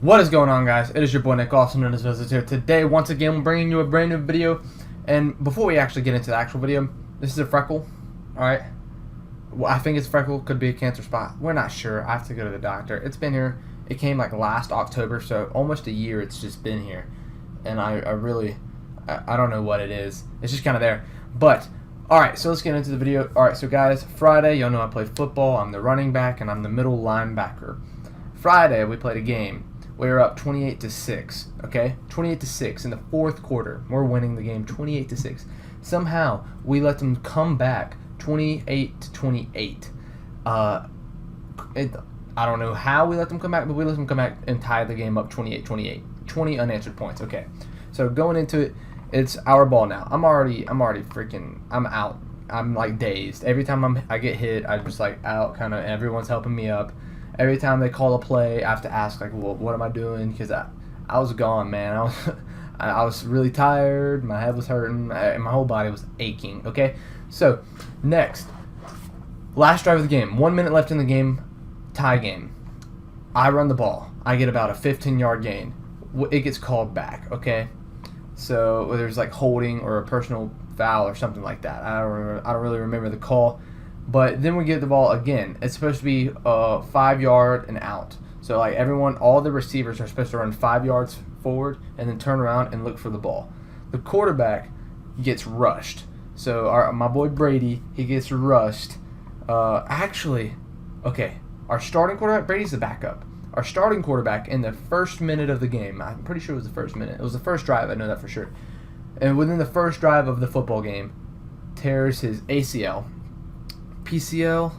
What is going on, guys? It is your boy Nick, also known as Vezatir. Today, once again, we're bringing you a brand new video. And before we actually get into the actual video, this is a freckle. Alright? Well, I think it's a freckle. Could be a cancer spot. We're not sure. I have to go to the doctor. It's been here. It came like last October, so almost a year it's just been here. And I don't know what it is. It's just kind of there. But, alright, so let's get into the video. Alright, so guys, Friday, y'all know I play football. I'm the running back, and I'm the middle linebacker. Friday, we played a game. We were up 28-6, okay? 28-6 in the fourth quarter. We're winning the game 28-6. Somehow, we let them come back 28-28. I don't know how we let them come back, but we let them come back and tie the game up 28-28. 20 unanswered points, okay. So going into it, it's our ball now. I'm already freaking, I'm out. I'm like dazed. Every time I get hit, I'm just like out, kind of, everyone's helping me up. Every time they call a play, I have to ask, like, well, what am I doing? Because I was gone, man. I was really tired. My head was hurting. And my whole body was aching, okay? So, next. Last drive of the game. 1 minute left in the game. Tie game. I run the ball. I get about a 15-yard gain. It gets called back, okay? So, there's, like, holding or a personal foul or something like that. I don't really remember the call. But then we get the ball again. It's supposed to be 5 yard and out. So like all the receivers are supposed to run 5 yards forward and then turn around and look for the ball. The quarterback gets rushed. So my boy Brady, he gets rushed. Actually, okay, our starting quarterback, Brady's the backup. Our starting quarterback in the first minute of the game, I'm pretty sure it was the first minute. It was the first drive, I know that for sure. And within the first drive of the football game, tears his ACL. PCL,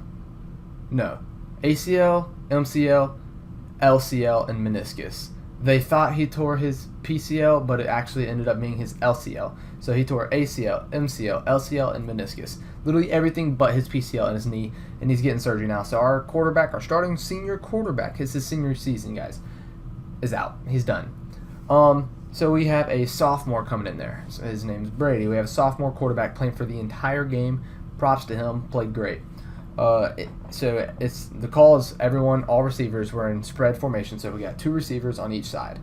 no, ACL, MCL, LCL, and meniscus. They thought he tore his PCL, but it actually ended up being his LCL. So he tore ACL, MCL, LCL, and meniscus. Literally everything but his PCL in his knee, and he's getting surgery now. So our quarterback, our starting senior quarterback, it's his senior season, guys, is out. He's done. So we have a sophomore coming in there. So his name's Brady. We have a sophomore quarterback playing for the entire game. Props to him, played great. So the call is all receivers were in spread formation, so we got 2 receivers on each side.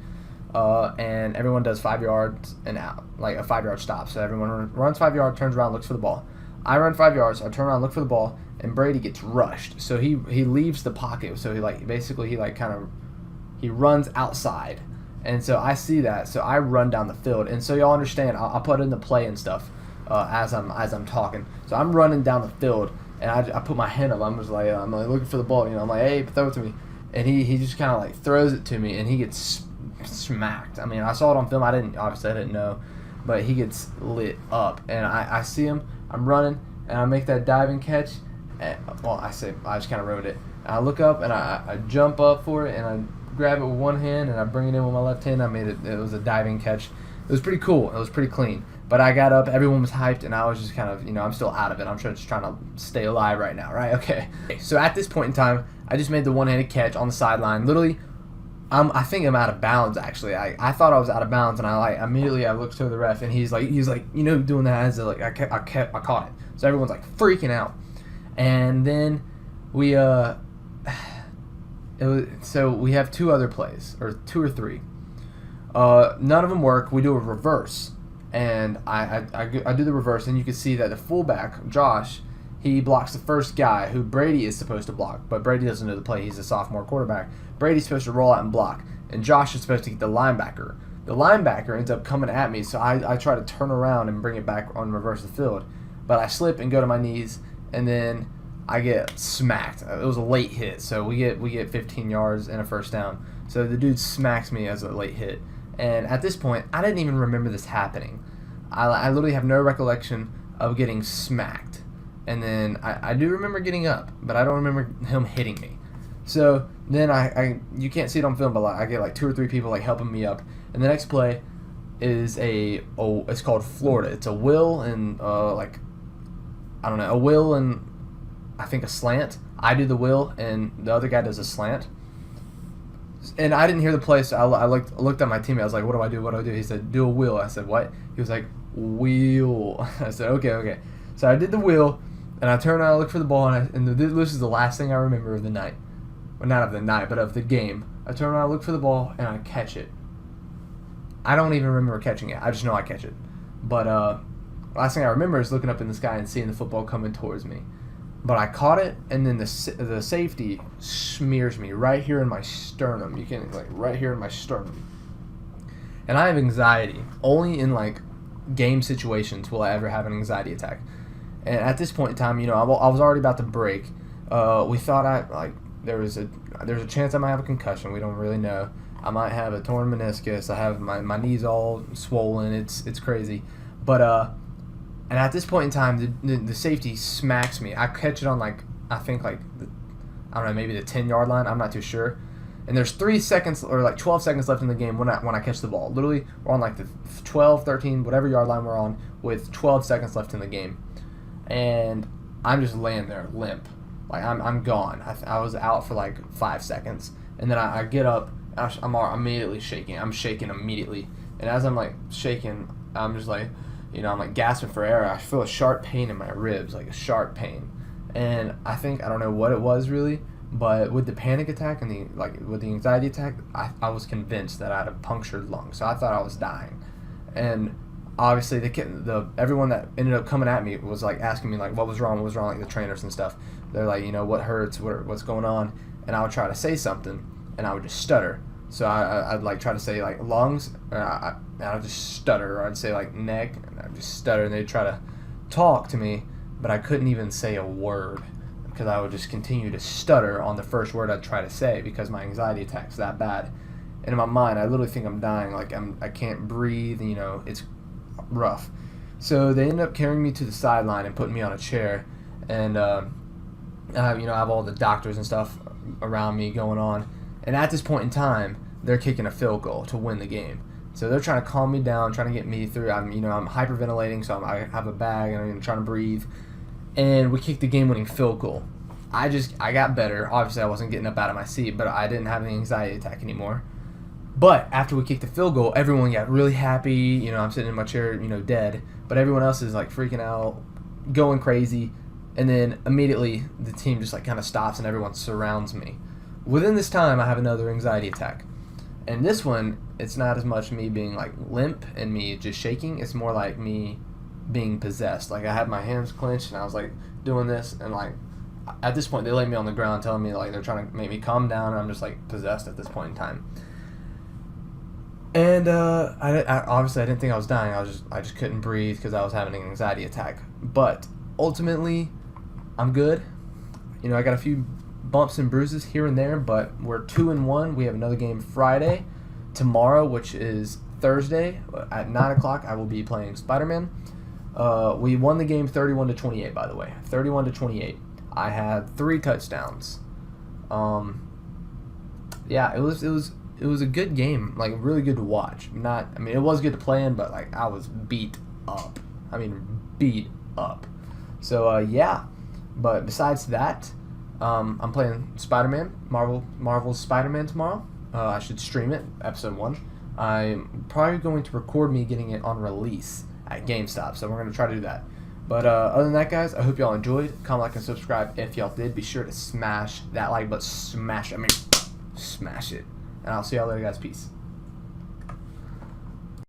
And everyone does 5 yards and out, like a 5-yard stop. So everyone runs 5 yards, turns around, looks for the ball. I run 5 yards, I turn around, look for the ball, and Brady gets rushed. So he leaves the pocket. So he runs outside. And so I see that, so I run down the field. And so y'all understand, I'll put in the play and stuff. As I'm talking, so I'm running down the field, and I put my hand up. I'm like looking for the ball, I'm like, hey, throw it to me, and he just kind of like throws it to me, and he gets smacked. I mean, I saw it on film. I didn't know, but he gets lit up, and I see him. I'm running, and I make that diving catch. And, I just kind of ruined it. And I look up, and I jump up for it, and I grab it with one hand, and I bring it in with my left hand. I made it. It was a diving catch. It was pretty cool. It was pretty clean. But I got up, everyone was hyped, and I was just kind of, I'm still out of it. I'm just trying to stay alive right now, right? Okay. So at this point in time, I just made the one-handed catch on the sideline. Literally, I think I'm out of bounds, actually. I thought I was out of bounds, and immediately I looked to the ref, and he's like, doing that as I caught it. So everyone's like freaking out. And then we have 2 other plays, or 2 or 3. None of them work. We do a reverse. And I do the reverse, and you can see that the fullback, Josh, he blocks the first guy who Brady is supposed to block, but Brady doesn't know the play. He's a sophomore quarterback. Brady's supposed to roll out and block, and Josh is supposed to get the linebacker. The linebacker ends up coming at me, so I try to turn around and bring it back on reverse the field, but I slip and go to my knees, and then I get smacked. It was a late hit, so we get 15 yards and a first down. So the dude smacks me as a late hit. And at this point, I didn't even remember this happening. I literally have no recollection of getting smacked. And then I do remember getting up, but I don't remember him hitting me. So then you can't see it on film, but I get like 2 or 3 people like helping me up. And the next play is it's called Florida. It's a will and a will and I think a slant. I do the will and the other guy does a slant. And I didn't hear the play, so I looked at my teammate. I was like, what do I do? What do I do? He said, do a wheel. I said, what? He was like, wheel. I said, okay. So I did the wheel, and I turned around, I looked for the ball, and this is the last thing I remember of the night. well, not of the night, but of the game. I turn around, I look for the ball, and I catch it. I don't even remember catching it. I just know I catch it. But last thing I remember is looking up in the sky and seeing the football coming towards me. But I caught it, and then the safety smears me right here in my sternum. You can, like, right here in my sternum. And I have anxiety. Only in, like, game situations will I ever have an anxiety attack. And at this point in time, you know, I was already about to break. We thought there's a chance I might have a concussion. We don't really know. I might have a torn meniscus. I have my knees all swollen. It's crazy. But and at this point in time, the safety smacks me. I catch it on I don't know, maybe the 10-yard line. I'm not too sure. And there's 3 seconds or like 12 seconds left in the game when I catch the ball. Literally, we're on like the 12, 13, whatever yard line we're on with 12 seconds left in the game. And I'm just laying there limp. Like I'm gone. I was out for like 5 seconds. And then I get up. I'm immediately shaking. I'm shaking immediately. And as I'm like shaking, I'm just like, you know, I'm like gasping for air. I feel a sharp pain in my ribs, like a sharp pain. And I don't know what it was really, but with the panic attack and with the anxiety attack, I was convinced that I had a punctured lung. So I thought I was dying. And obviously everyone that ended up coming at me was like asking me like what was wrong, like the trainers and stuff. They're like, you know, what hurts, what's going on? And I would try to say something, and I would just stutter. So I'd like try to say like lungs, and I'd just stutter, or I'd say like neck, and I'd just stutter, and they'd try to talk to me, but I couldn't even say a word because I would just continue to stutter on the first word I'd try to say because my anxiety attack's that bad. And in my mind, I literally think I'm dying, like I can't breathe, you know, it's rough. So they ended up carrying me to the sideline and putting me on a chair, and I have all the doctors and stuff around me going on. And at this point in time, they're kicking a field goal to win the game. So they're trying to calm me down, trying to get me through. I'm hyperventilating, so I have a bag and I'm trying to breathe. And we kicked the game-winning field goal. I got better. Obviously, I wasn't getting up out of my seat, but I didn't have an anxiety attack anymore. But after we kicked the field goal, everyone got really happy. You know, I'm sitting in my chair, you know, dead. But everyone else is like freaking out, going crazy. And then immediately the team just like kind of stops and everyone surrounds me. Within this time, I have another anxiety attack. And this one, it's not as much me being like limp and me just shaking. It's more like me being possessed. Like I had my hands clenched and I was like doing this, and like at this point they laid me on the ground telling me like they're trying to make me calm down, and I'm just like possessed at this point in time. And obviously I didn't think I was dying. I just couldn't breathe because I was having an anxiety attack. But ultimately, I'm good. You know, I got a few bumps and bruises here and there, but we're 2-1. We have another game Friday. Tomorrow, which is Thursday, at 9 o'clock, I will be playing Spider-Man. We won the game 31-28, by the way. 31-28. I had 3 touchdowns. Yeah, it was a good game, like really good to watch. It was good to play in, but like I was beat up. Beat up. So yeah, but besides that, I'm playing Spider-Man, Marvel's Spider-Man tomorrow. I should stream it, episode 1. I'm probably going to record me getting it on release at GameStop, so we're going to try to do that. But other than that, guys, I hope y'all enjoyed. Comment, like, and subscribe if y'all did. Be sure to smash that like button. Smash it. And I'll see y'all later, guys. Peace.